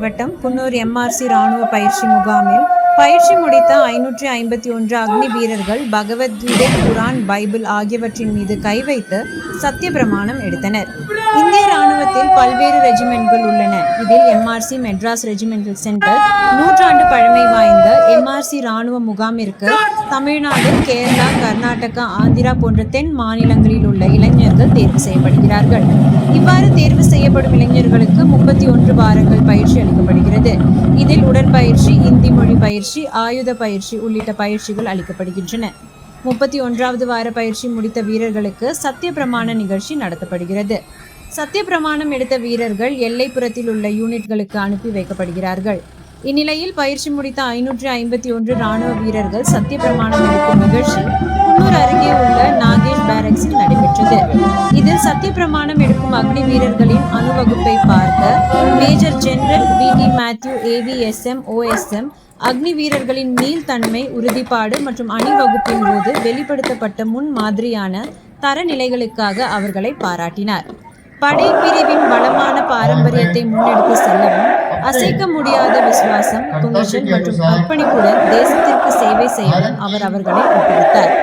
மாவட்டம் குன்னூர் எம்ஆர்சி ராணுவ பயிற்சி முகாமில் பயிற்சி முடித்த 551 அக்னி வீரர்கள் பகவத்கீதை, குரான், பைபிள் ஆகியவற்றின் மீது கை வைத்து சத்திய பிரமாணம் எடுத்தனர். இந்திய ராணுவத்தில் பல்வேறு ரெஜிமெண்ட்கள் உள்ளன. இதில் எம்ஆர்சி மெட்ராஸ் ரெஜிமெண்டல் சென்டர் நூற்றாண்டு பழமை வாய்ந்த எம்ஆர்சி ராணுவ முகாமிற்கு தமிழ்நாடு, கேரளா, கர்நாடகா, ஆந்திரா போன்ற தென் மாநிலங்களில் உள்ள இளைஞர்கள் தேர்வு செய்யப்படுகிறார்கள். இவ்வாறு தேர்வு செய்யப்படும் இளைஞர்களுக்கு 31 வாரங்கள் பயிற்சி அளிக்கப்படுகிறது. இதில் உடற்பயிற்சி, இந்தி மொழி பயிற்சி, ஆயுத பயிற்சி உள்ளிட்ட பயிற்சிகள் அளிக்கப்படுகின்றன. 31வது வார பயிற்சி முடித்த வீரர்களுக்கு சத்திய பிரமாண நிகழ்ச்சி நடத்தப்படுகிறது. சத்திய பிரமாணம் எடுத்த வீரர்கள் எல்லைப்புறத்தில் உள்ள யூனிட்களுக்கு அனுப்பி வைக்கப்படுகிறார்கள். இந்நிலையில் பயிற்சி முடித்த 551 ராணுவ வீரர்கள் சத்திய பிரமாணம் எடுக்கும் நிகழ்ச்சி குன்னூர் அருகே உள்ள நாகேஷ் பேரக்ஸில் நடைபெற்றது. இதில் சத்திய பிரமாணம் எடுக்கும் அக்னி வீரர்களின் அணிவகுப்பை பார்க்க major general V. D, AVSM, OSM அக்னி வீரர்களின் மீள்தன்மை, உறுதிப்பாடு மற்றும் அணிவகுப்பின் போது வெளிப்படுத்தப்பட்ட முன் மாதிரியான தரநிலைகளுக்காக அவர்களை பாராட்டினார். படை பிரிவின் வளமான பாரம்பரியத்தை முன்னெடுத்து செல்லவும், அசைக்க முடியாத விசுவாசம், துணிச்சல் மற்றும் அர்ப்பணிப்புடன் தேசத்திற்கு சேவை செய்யவும் அவர் அவர்களை ஊக்குவித்தார்.